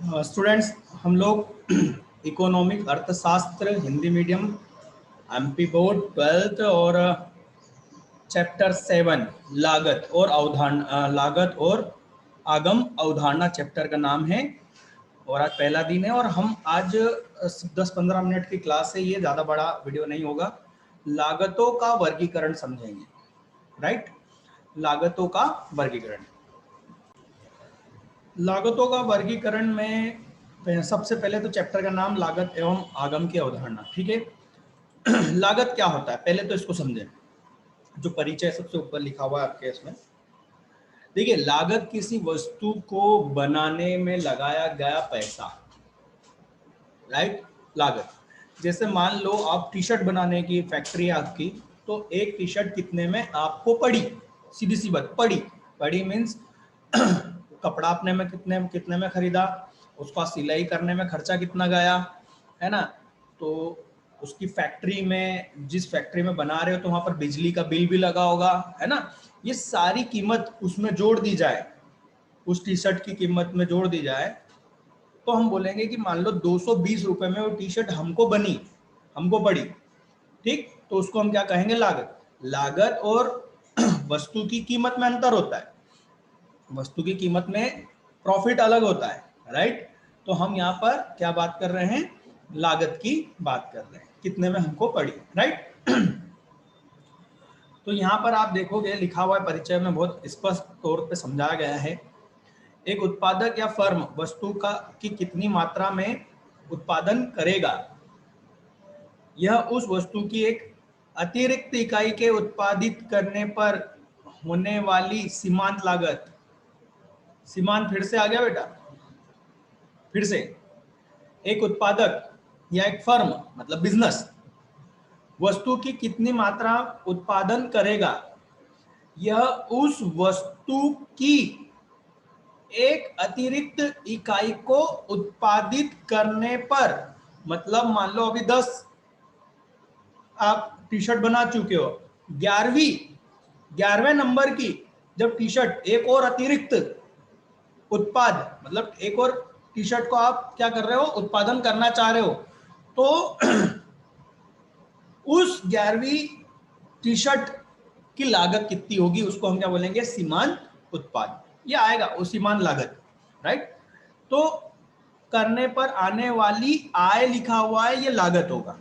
Students, हम लोग economic अर्थशास्त्र Hindi medium MP board 12th और चैप्टर 7 लागत और आगम अवधारणा चैप्टर का नाम है। और आज पहला दिन है और हम आज 10-15 मिनट की क्लास है, ये ज़्यादा बड़ा वीडियो नहीं होगा। लागतों का वर्गीकरण समझेंगे, राइट। लागतों का वर्गीकरण, लागतों का वर्गीकरण में सबसे पहले तो चैप्टर का नाम लागत एवं आगम की अवधारणा, ठीक है। लागत क्या होता है पहले तो इसको समझें। जो परिचय सबसे ऊपर लिखा हुआ है आपके इसमें, देखिए, लागत किसी वस्तु को बनाने में लगाया गया पैसा, राइट। लागत, जैसे मान लो आप टी शर्ट बनाने की फैक्ट्री है आपकी, तो एक टी शर्ट कितने में आपको पड़ी, सीधी सी बात, पड़ी मीन्स कपड़ा आपने में कितने में खरीदा, उसका सिलाई करने में खर्चा कितना गया, है ना। तो उसकी फैक्ट्री में, जिस फैक्ट्री में बना रहे हो तो वहां पर बिजली का बिल भी लगा होगा, है ना। ये सारी कीमत उसमें जोड़ दी जाए, उस टी शर्ट की कीमत में जोड़ दी जाए, तो हम बोलेंगे कि मान लो 220 रुपए में वो टी शर्ट हमको पड़ी, ठीक। तो उसको हम क्या कहेंगे, लागत और वस्तु की कीमत में अंतर होता है, वस्तु की कीमत में प्रॉफिट अलग होता है, राइट। तो हम यहाँ पर क्या बात कर रहे हैं, लागत की बात कर रहे हैं, कितने में हमको पड़ी, राइट। तो यहाँ पर आप देखोगे लिखा हुआ है परिचय में, बहुत स्पष्ट तौर पे समझाया गया है। एक उत्पादक या फर्म वस्तु की कितनी मात्रा में उत्पादन करेगा, यह उस वस्तु की एक अतिरिक्त इकाई के उत्पादित करने पर होने वाली सीमांत लागत, सीमांत फिर से आ गया बेटा, फिर से, एक उत्पादक या एक फर्म मतलब बिजनेस वस्तु की कितनी मात्रा उत्पादन करेगा, यह उस वस्तु की एक अतिरिक्त इकाई को उत्पादित करने पर, मतलब मान लो अभी 10 आप टी शर्ट बना चुके हो, 11वें नंबर की जब टी शर्ट एक और अतिरिक्त उत्पाद, मतलब एक और टी शर्ट को आप क्या कर रहे हो, उत्पादन करना चाह रहे हो, तो उस 11वीं टी शर्ट की लागत कितनी होगी, उसको हम क्या बोलेंगे, सीमांत उत्पाद। ये आएगा वो सीमांत लागत, राइट। तो करने पर आने वाली आय लिखा हुआ है, ये लागत होगा,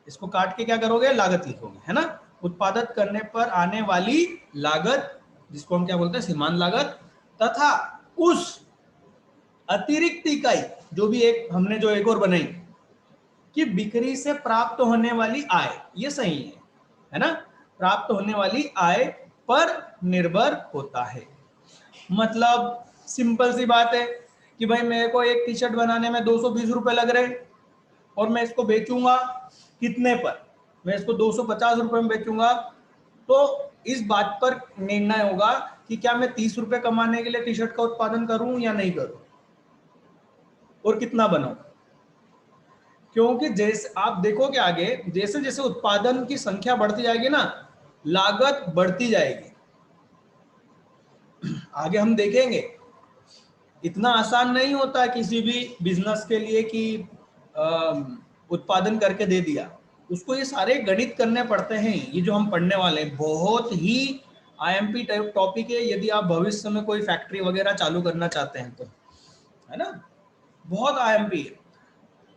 इसको काट के क्या करोगे, लागत लिखोगे, है ना। उत्पादन करने पर आने वाली लागत, जिसको हम क्या बोलते हैं, सीमांत लागत, तथा उस अतिरिक्त इकाई, जो भी एक हमने जो एक और बनाई, कि बिक्री से प्राप्त होने वाली आय, ये सही है ना, प्राप्त होने वाली आय पर निर्भर होता है। मतलब सिंपल सी बात है कि भाई मेरे को एक टी शर्ट बनाने में 220 रुपए लग रहे और मैं इसको बेचूंगा कितने पर, मैं इसको 250 रुपए में बेचूंगा, तो इस बात पर निर्णय होगा कि क्या मैं 30 रुपए कमाने के लिए टी शर्ट का उत्पादन करूं या नहीं करूं, और कितना बनाऊं। क्योंकि जैसे आप देखोगे आगे, जैसे जैसे उत्पादन की संख्या बढ़ती जाएगी ना, लागत बढ़ती जाएगी। आगे हम देखेंगे, इतना आसान नहीं होता किसी भी बिजनेस के लिए कि उत्पादन करके दे दिया, उसको ये सारे गणित करने पड़ते हैं। ये जो हम पढ़ने वाले हैं बहुत ही आईएमपी टाइप टॉपिक है, यदि आप भविष्य में कोई फैक्ट्री वगैरह चालू करना चाहते हैं तो, है ना, बहुत आईएमपी है।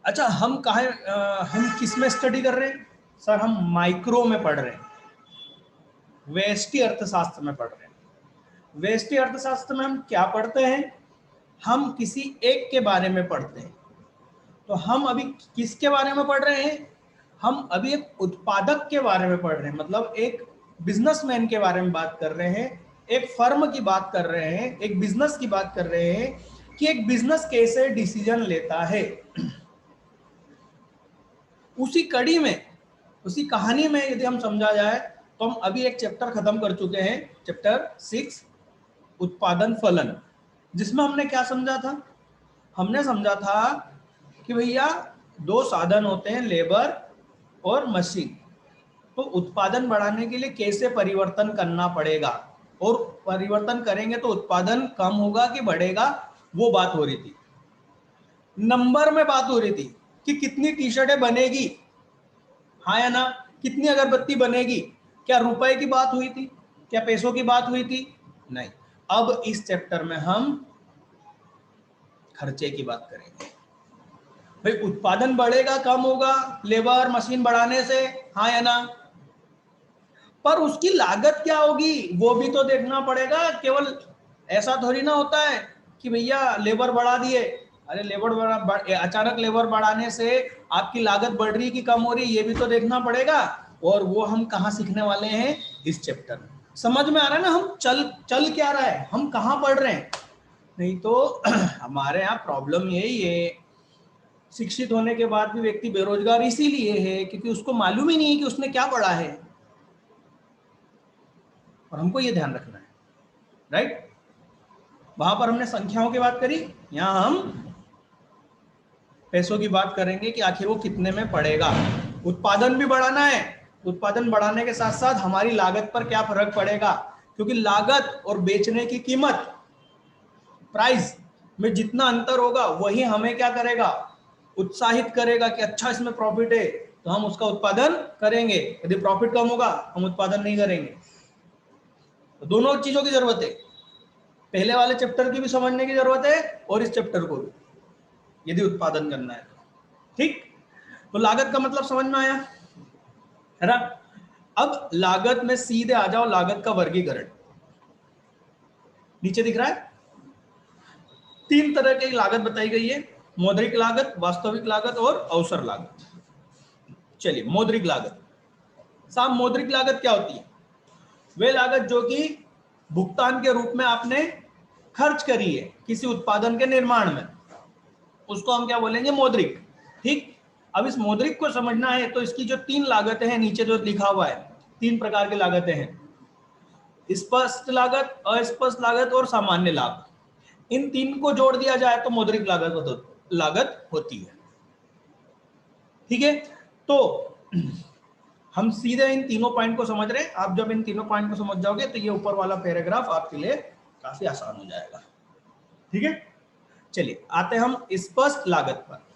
अच्छा, हम किस में स्टडी कर रहे हैं सर, हम माइक्रो में पढ़ रहे हैं, व्यष्टि अर्थशास्त्र में पढ़ रहे हैं। व्यष्टि अर्थशास्त्र में हम क्या पढ़ते हैं, हम किसी एक के बारे में पढ़ते हैं। तो हम अभी किसके बारे में पढ़ रहे हैं, हम अभी एक उत्पादक के बारे में पढ़ रहे हैं, मतलब एक बिजनेसमैन के बारे में बात कर रहे हैं, एक फर्म की बात कर रहे हैं, एक बिजनेस की बात कर रहे हैं कि एक बिजनेस कैसे डिसीजन लेता है। उसी कड़ी में, उसी कहानी में यदि हम समझा जाए तो हम अभी एक चैप्टर खत्म कर चुके हैं, चैप्टर 6 उत्पादन फलन, जिसमें हमने क्या समझा था, हमने समझा था कि भैया दो साधन होते हैं, लेबर और मशीन। तो उत्पादन बढ़ाने के लिए कैसे परिवर्तन करना पड़ेगा, और परिवर्तन करेंगे तो उत्पादन कम होगा कि बढ़ेगा, वो बात हो रही थी। नंबर में बात हो रही थी कि कितनी टी शर्टें बनेगी, हाँ या ना, कितनी अगरबत्ती बनेगी। क्या रुपए की बात हुई थी, क्या पैसों की बात हुई थी? नहीं। अब इस चैप्टर में हम खर्चे की बात करेंगे। भाई उत्पादन बढ़ेगा कम होगा लेबर मशीन बढ़ाने से, हाँ या ना, पर उसकी लागत क्या होगी वो भी तो देखना पड़ेगा। केवल ऐसा थोड़ी ना होता है कि भैया लेबर बढ़ा दिए, अरे अचानक लेबर बढ़ाने से आपकी लागत बढ़ रही कि कम हो रही, ये भी तो देखना पड़ेगा। और वो हम कहाँ सीखने वाले हैं, इस चैप्टर में। समझ में आ रहा है ना, हम चल क्या रहा है, हम कहाँ पढ़ रहे हैं। नहीं तो हमारे यहाँ प्रॉब्लम यही है, शिक्षित होने के बाद भी व्यक्ति बेरोजगार इसीलिए है क्योंकि उसको मालूम ही नहीं है कि उसने क्या पढ़ा है। और हमको ये ध्यान रखना है, राइट। वहां पर हमने संख्याओं की बात करी, यहां हम पैसों की बात करेंगे कि आखिर वो कितने में पड़ेगा। उत्पादन भी बढ़ाना है, उत्पादन बढ़ाने के साथ साथ हमारी लागत पर क्या फर्क पड़ेगा, क्योंकि लागत और बेचने की कीमत, प्राइस में जितना अंतर होगा वही हमें क्या करेगा, उत्साहित करेगा कि अच्छा इसमें प्रॉफिट है तो हम उसका उत्पादन करेंगे। यदि प्रॉफिट कम होगा हम उत्पादन नहीं करेंगे। तो दोनों चीजों की जरूरत है, पहले वाले चैप्टर की भी समझने की जरूरत है और इस चैप्टर को भी, यदि उत्पादन करना है तो। ठीक, तो लागत का मतलब समझ में आया है ना। अब लागत में सीधे आ जाओ, लागत का वर्गीकरण नीचे दिख रहा है। तीन तरह की लागत बताई गई है, मौद्रिक लागत, वास्तविक लागत और अवसर लागत। चलिए मौद्रिक लागत। साहब मौद्रिक लागत क्या होती है? वे लागत जो कि भुगतान के रूप में आपने खर्च करी है किसी उत्पादन के निर्माण में, उसको हम क्या बोलेंगे, मौद्रिक। ठीक, अब इस मौद्रिक को समझना है तो इसकी जो तीन लागतें हैं नीचे जो लिखा हुआ है, तीन प्रकार की लागतें हैं, स्पष्ट लागत, अस्पष्ट लागत और सामान्य लाभ। इन तीन को जोड़ दिया जाए तो मौद्रिक लागत होती है। ठीक है, तो हम सीधे इन तीनों पॉइंट को समझ रहे हैं। आप जब इन तीनों पॉइंट को समझ जाओगे तो ये ऊपर वाला पैराग्राफ आपके लिए काफी आसान हो जाएगा। ठीक है, चलिए आते हम स्पष्ट लागत पर।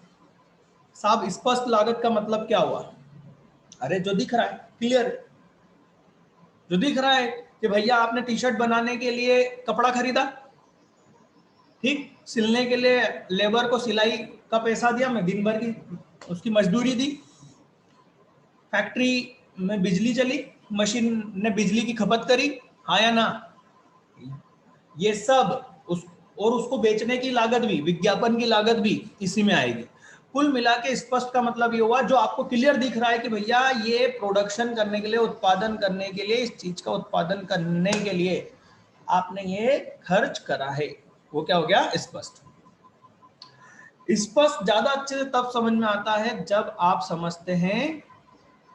साहब स्पष्ट लागत का मतलब क्या हुआ? अरे जो दिख रहा है, क्लियर, जो दिख रहा है कि भैया आपने टी शर्ट बनाने के लिए कपड़ा खरीदा, ठीक, सिलने के लिए लेबर को सिलाई का पैसा दिया, मैं दिन भर की उसकी मजदूरी दी, फैक्ट्री में बिजली चली, मशीन ने बिजली की खपत करी, हाँ या ना, ये सब और उसको बेचने की लागत भी, विज्ञापन की लागत भी इसी में आएगी। कुल मिला के स्पष्ट का मतलब ये हुआ जो आपको क्लियर दिख रहा है कि भैया ये प्रोडक्शन करने के लिए, उत्पादन करने के लिए, इस चीज का उत्पादन करने के लिए आपने ये खर्च करा है, वो क्या हो गया, स्पष्ट। स्पष्ट ज्यादा अच्छे से तब समझ में आता है जब आप समझते हैं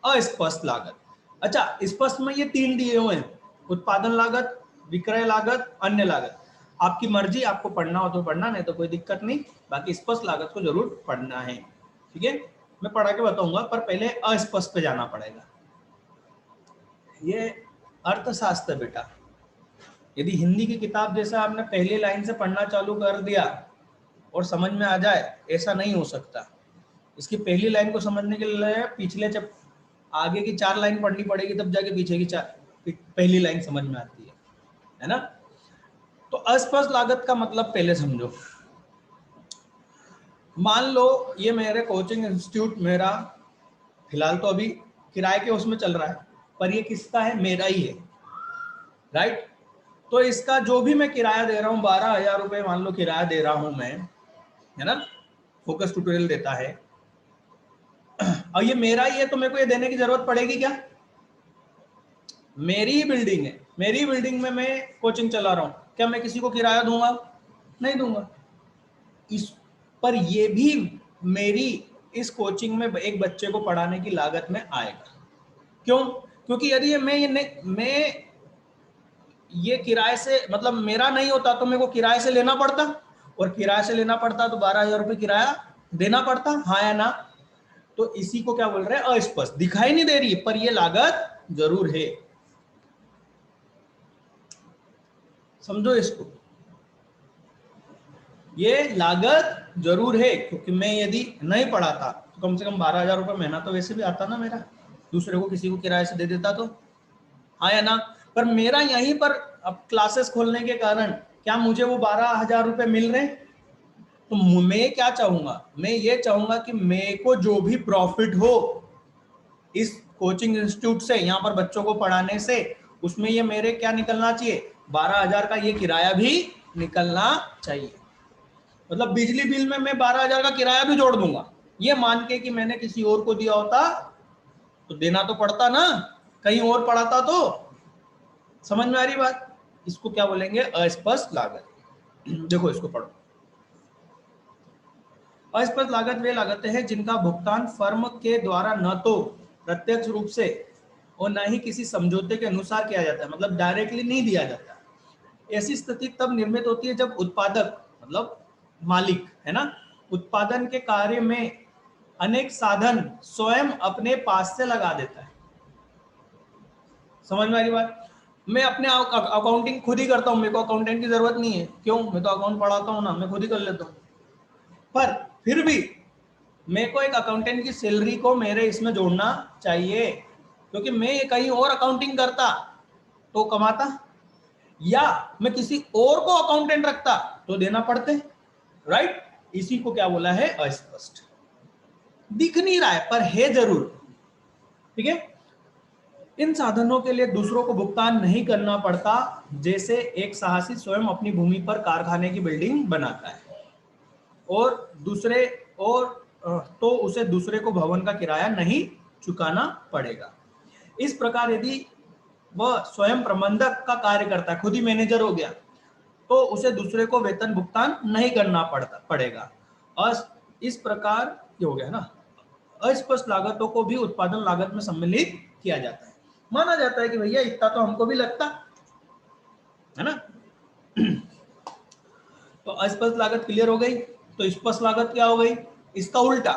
अस्पष्ट लागत। अच्छा, स्पष्ट में ये तीन दिए हुए हैं, उत्पादन लागत, विक्रय लागत, अन्य लागत। आपकी मर्जी, आपको पढ़ना हो तो पढ़ना, नहीं तो कोई दिक्कत नहीं, बाकी स्पष्ट लागत को जरूर पढ़ना है। ठीक है, मैं पढ़ा के बताऊंगा, पर पहले अस्पष्ट पे जाना पड़ेगा। ये अर्थशास्त्र बेटा, यदि हिंदी की किताब जैसा आपने पहली लाइन से पढ़ना चालू कर दिया और समझ में आ जाए, ऐसा नहीं हो सकता। इसकी पहली लाइन को समझने के लिए पिछले जब आगे की चार लाइन पढ़नी पड़ेगी, तब जाके पीछे की पहली लाइन समझ में आती है ना। तो अस्पष्ट लागत का मतलब पहले समझो। मान लो ये मेरे कोचिंग इंस्टीट्यूट मेरा फिलहाल तो अभी किराए के उसमें चल रहा है, पर ये किसका है, मेरा ही है, राइट। तो इसका जो भी मैं किराया दे रहा हूँ, 12,000 रुपये मान लो किराया दे रहा हूं मैं, है ना, फोकस ट्यूटोरियल देता है, और ये मेरा ही है तो मेरे को ये देने की जरूरत पड़ेगी क्या? मेरी ही बिल्डिंग है, मेरी बिल्डिंग में मैं कोचिंग चला रहा हूं, क्या मैं किसी को किराया दूंगा? नहीं दूंगा। इस पर ये भी मेरी इस कोचिंग में एक बच्चे को पढ़ाने की लागत में आएगा। क्यों? क्योंकि यदि मैं ये किराए से, मतलब मेरा नहीं होता तो मेरे को किराए से लेना पड़ता, और किराए से लेना पड़ता तो 12,000 रुपये किराया देना पड़ता, हाँ या ना। तो इसी को क्या बोल रहे हैं, अस्पष्ट। दिखाई नहीं दे रही पर ये लागत जरूर है, समझो इसको। ये लागत जरूर है, क्योंकि मैं यदि नहीं पढ़ाता तो कम से कम 12,000 रुपये महीना तो वैसे भी आता ना मेरा, दूसरे को किसी को किराए से दे देता तो, हाँ या ना। पर मेरा यहीं पर अब क्लासेस खोलने के कारण क्या मुझे वो 12,000 रुपये मिल रहे? तो मैं क्या चाहूंगा, मैं ये चाहूंगा कि मेरे को जो भी प्रॉफिट हो इस कोचिंग इंस्टीट्यूट से, यहाँ पर बच्चों को पढ़ाने से, उसमें ये मेरे क्या निकलना चाहिए, 12,000 का ये किराया भी निकलना चाहिए। मतलब बिजली बिल में मैं 12,000 का किराया भी जोड़ दूंगा, ये मान के कि मैंने किसी और को दिया होता तो देना तो पड़ता ना, कहीं और पढ़ाता तो। समझ में आ रही बात? इसको क्या बोलेंगे, अस्पष्ट लागत। देखो इसको पढ़ो। अस्पष्ट लागत वे लागतें हैं जिनका भुगतान फर्म के द्वारा न तो प्रत्यक्ष रूप से और न ही किसी समझौते के अनुसार किया जाता है, मतलब डायरेक्टली नहीं दिया जाता। ऐसी स्थिति तब निर्मित होती है जब उत्पादक मतलब मालिक है ना, उत्पादन के कार्य में अनेक साधन स्वयं अपने पास से लगा देता है। समझ में आ रही बात? मैं अपने अकाउंटिंग खुद ही करता हूं, मेरे को अकाउंटेंट की जरूरत नहीं है, क्यों, मैं तो अकाउंट पढ़ाता हूं ना, मैं खुद ही कर लेता हूं। पर फिर भी मेरे को एक अकाउंटेंट की सैलरी को मेरे इसमें जोड़ना चाहिए, क्योंकि मैं कहीं और अकाउंटिंग करता तो कमाता, या मैं किसी और को अकाउंटेंट रखता तो देना पड़ते, राइट? इसी को क्या बोला है, अस्पष्ट। दिख नहीं रहा है पर है जरूर, ठीक है। इन साधनों के लिए दूसरों को भुगतान नहीं करना पड़ता, जैसे एक साहसी स्वयं अपनी भूमि पर कारखाने की बिल्डिंग बनाता है और दूसरे और तो उसे दूसरे को भवन का किराया नहीं चुकाना पड़ेगा। इस प्रकार यदि वह स्वयं प्रबंधक का कार्य करता है, खुद ही मैनेजर हो गया, तो उसे दूसरे को वेतन भुगतान नहीं करना पड़ेगा। इस प्रकार ये हो गया ना, अस्पष्ट लागतों को भी उत्पादन लागत में सम्मिलित किया जाता है। माना जाता है कि भैया इतना तो हमको भी लगता है ना। तो अस्पष्ट लागत क्लियर हो गई। तो स्पष्ट लागत क्या हो गई, इसका उल्टा,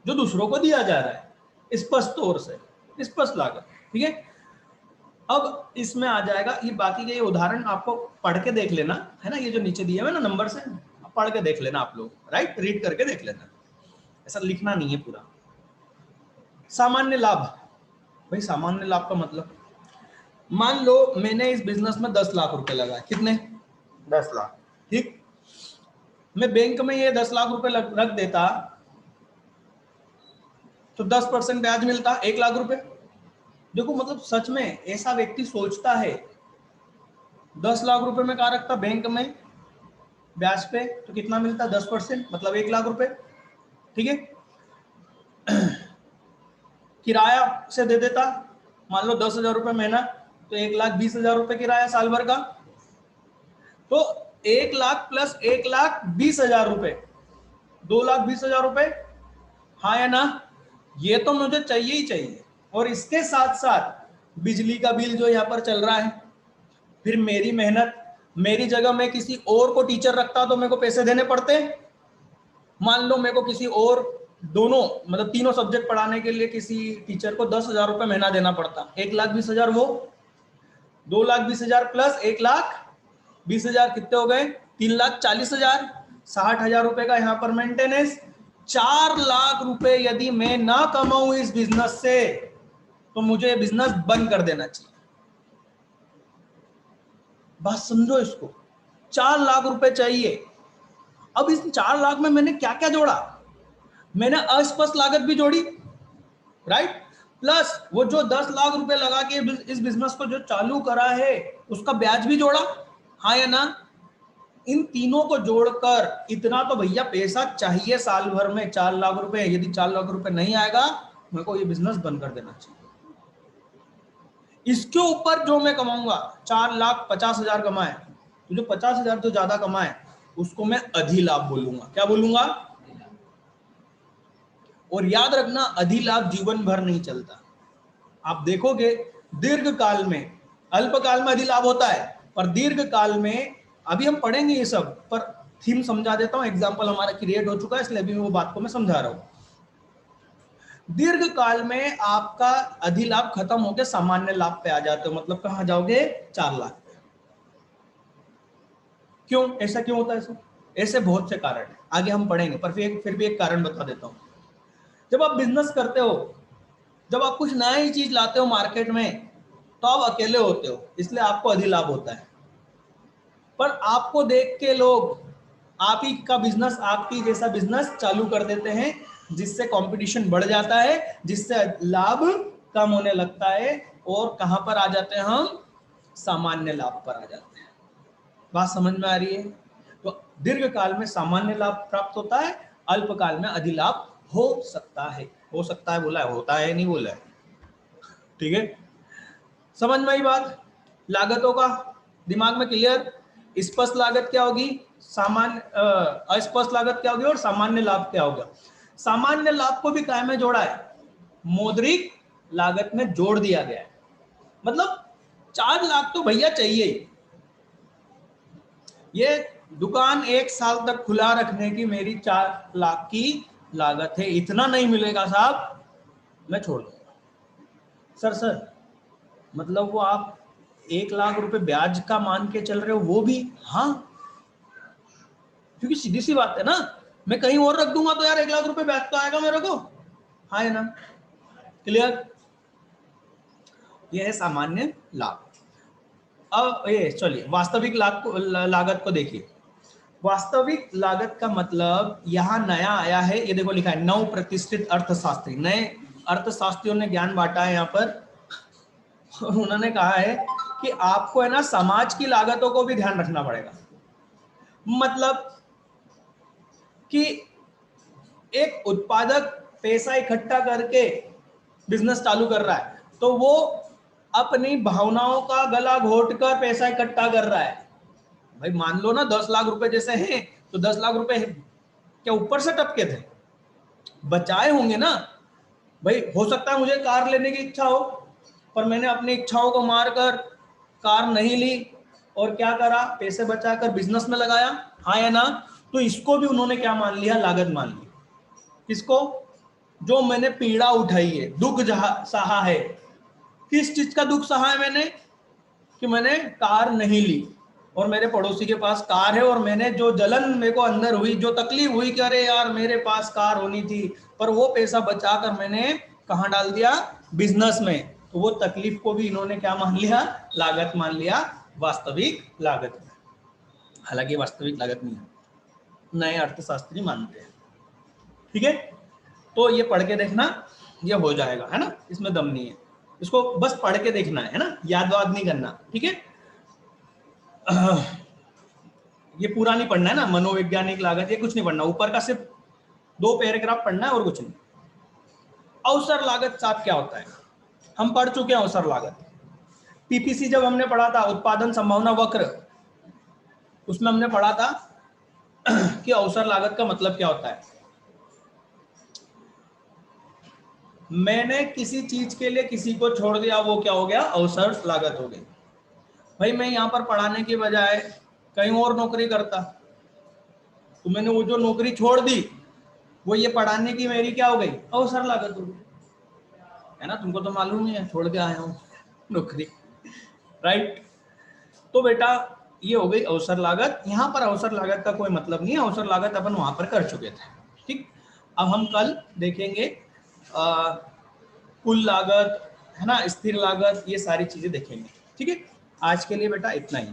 जो दूसरों को दिया जा रहा है स्पष्ट तौर से, स्पष्ट लागत, ठीक है। अब इसमें आ जाएगा ये बाकी के, ये उदाहरण आपको पढ़ के देख लेना है ना, ये जो नीचे दिए हुए ना नंबर से, पढ़ के देख लेना आप लोग, राइट, रीड करके देख लेना, ऐसा लिखना नहीं है पूरा। सामान्य लाभ, भाई सामान्य लाभ का मतलब, मान लो मैंने इस बिजनेस में 10 लाख रुपए लगाए, कितने, 10 लाख, ठीक। मैं बैंक में ये 10 लाख रुपए रख देता तो 10% ब्याज मिलता, 1 लाख रुपए। देखो मतलब सच में ऐसा व्यक्ति सोचता है, 10 लाख रुपए में कहा रखता बैंक में ब्याज पे, तो कितना मिलता, 10%, मतलब 1 लाख रुपए, ठीक है। किराया से दे देता, मान लो 10,000 रुपए महीना, तो 1,20,000 रुपए किराया साल भर का, तो 1 लाख प्लस 1,20,000 रुपए, 2,20,000 रुपए, हाँ या ना। ये तो मुझे चाहिए ही चाहिए, और इसके साथ साथ बिजली का बिल जो यहाँ पर चल रहा है, फिर मेरी मेहनत, मेरी जगह मैं किसी और को टीचर रखता तो मेरे को पैसे देने पड़ते। मान लो मेरे को किसी और, दोनों मतलब तीनों सब्जेक्ट पढ़ाने के लिए किसी टीचर को 10,000 रुपए महीना देना पड़ता, 1,20,000 वो, 2,20,000 प्लस 1,20,000 कितने हो गए, 3,40,000, 60,000 रुपए का यहाँ पर मेंटेनेंस। 4 लाख रुपए यदि मैं ना कमाऊं इस बिजनेस से तो मुझे बिजनेस बंद कर देना चाहिए। बात समझो इसको, 4 लाख रुपए चाहिए। अब इस 4 लाख में मैंने क्या क्या जोड़ा, मैंने अस्पष्ट लागत भी जोड़ी, राइट, प्लस वो जो 10 लाख रुपए लगा के इस बिजनेस को जो चालू करा है उसका ब्याज भी जोड़ा, हाँ या ना। इन तीनों को जोड़कर इतना तो भैया पैसा चाहिए साल भर में, 4 लाख रुपए। यदि 4 लाख रुपए नहीं आएगा मेरे को ये बिजनेस बंद कर देना चाहिए। इसके ऊपर जो मैं कमाऊंगा, 4,50,000 कमाए, तो जो 50,000 जो ज्यादा कमाए उसको मैं अधिलाभ बोलूंगा। क्या बोलूंगा? और याद रखना, अधिलाभ जीवन भर नहीं चलता। आप देखोगे दीर्घ काल में, अल्पकाल में अधिलाभ होता है, पर दीर्घ काल में, अभी हम पढ़ेंगे ये सब, पर थीम समझा देता हूं, एग्जाम्पल हमारा क्रिएट हो चुका है इसलिए अभी वो बात को मैं समझा रहा हूं। दीर्घ काल में आपका अधिलाभ खत्म होकर सामान्य लाभ पे आ जाते हो, मतलब कहां जाओगे, 4 लाख पे। क्यों ऐसा क्यों होता है सर? ऐसे बहुत से कारण हैं, आगे हम पढ़ेंगे, पर फिर भी एक कारण बता देता हूँ। जब आप बिजनेस करते हो, जब आप कुछ नई चीज लाते हो मार्केट में, तो आप अकेले होते हो, इसलिए आपको अधिलाभ होता है। पर आपको देख के लोग आप ही का बिजनेस, आपकी जैसा बिजनेस चालू कर देते हैं, जिससे कंपटीशन बढ़ जाता है, जिससे लाभ कम होने लगता है, और कहां पर आ जाते हैं हम? सामान्य लाभ पर आ जाते हैं। बात समझ में आ रही है? तो दीर्घ काल में सामान्य लाभ प्राप्त होता है, अल्पकाल में अधिलाभ हो सकता है। हो सकता है बोला है, होता है नहीं बोला है। ठीक है, समझ में आई बात? लागतों का दिमाग में क्लियर? स्पष्ट लागत क्या होगी, सामान्य अस्पष्ट लागत क्या होगी, और सामान्य लाभ क्या होगा? सामान्य लाभ को भी काय में जोड़ा है? मौद्रिक लागत में जोड़ दिया गया है। मतलब 4 लाख तो भैया चाहिए ही। ये दुकान 1 साल तक खुला रखने की मेरी 4 लाख की लागत है, इतना नहीं मिलेगा साहब, मैं छोड़ दूंगा। सर मतलब वो आप 1 लाख रुपए ब्याज का मान के चल रहे हो, वो भी? हाँ, क्योंकि सीधी सी बात है ना, मैं कहीं और रख दूंगा तो यार 1 लाख रुपए ब्याज तो आएगा मेरे को, हाँ है ना? क्लियर? यह है सामान्य लाभ। अब ये चलिए वास्तविक लागत को देखिए। वास्तविक लागत का मतलब यहां नया आया है, ये देखो लिखा है, नव प्रतिष्ठित अर्थशास्त्री। नए अर्थशास्त्रियों ने ज्ञान बांटा है यहाँ पर, और उन्होंने कहा है कि आपको है ना समाज की लागतों को भी ध्यान रखना पड़ेगा। मतलब कि एक उत्पादक पैसा इकट्ठा करके बिजनेस चालू कर रहा है, तो वो अपनी भावनाओं का गला घोट कर पैसा इकट्ठा कर रहा है। भाई मान लो ना 10 लाख रुपए जैसे हैं, तो 10 लाख रुपए क्या ऊपर से टपके थे? बचाए होंगे ना भाई। हो सकता है मुझे कार लेने की इच्छा हो, पर मैंने अपनी इच्छाओं को मारकर कार नहीं ली, और क्या करा, पैसे बचाकर बिजनेस में लगाया, हाँ या ना? तो इसको भी उन्होंने क्या मान लिया? लागत मान ली। किसको? जो मैंने पीड़ा उठाई है, दुख सहा है। किस चीज का दुख सहा है मैंने? कि मैंने कार नहीं ली, और मेरे पड़ोसी के पास कार है, और मैंने जो जलन मेरे को अंदर हुई, जो तकलीफ हुई कि अरे यार मेरे पास कार होनी थी, पर वो पैसा बचाकर मैंने कहाँ डाल दिया? बिजनेस में। तो वो तकलीफ को भी इन्होंने क्या मान लिया? लागत मान लिया, वास्तविक लागत में। हालांकि वास्तविक लागत नहीं है, नए अर्थशास्त्री मानते हैं। ठीक है, तो ये पढ़ के देखना, ये हो जाएगा, है ना? इसमें दम नहीं है, इसको बस पढ़ के देखना है ना, याद वाद नहीं करना। ठीक है, ये पूरा नहीं पढ़ना है ना, मनोवैज्ञानिक लागत, ये कुछ नहीं पढ़ना, ऊपर का सिर्फ 2 पैराग्राफ पढ़ना है और कुछ नहीं। अवसर लागत साहब क्या होता है? हम पढ़ चुके हैं अवसर लागत। पीपीसी जब हमने पढ़ा था, उत्पादन संभावना वक्र, उसमें हमने पढ़ा था कि अवसर लागत का मतलब क्या होता है। मैंने किसी चीज के लिए किसी को छोड़ दिया, वो क्या हो गया? अवसर लागत हो गई। भाई मैं यहाँ पर पढ़ाने की बजाय कहीं और नौकरी करता, तो मैंने वो जो नौकरी छोड़ दी, वो ये पढ़ाने की मेरी क्या हो गई? अवसर लागत हो गई, है ना? तुमको तो मालूम ही है, छोड़ के आया हूँ नौकरी, राइट? तो बेटा ये हो गई अवसर लागत। यहाँ पर अवसर लागत का कोई मतलब नहीं है, अवसर लागत अपन वहां पर कर चुके थे। ठीक, अब हम कल देखेंगे कुल लागत, है ना, स्थिर लागत, ये सारी चीजें देखेंगे। ठीक है, आज के लिए बेटा इतना ही।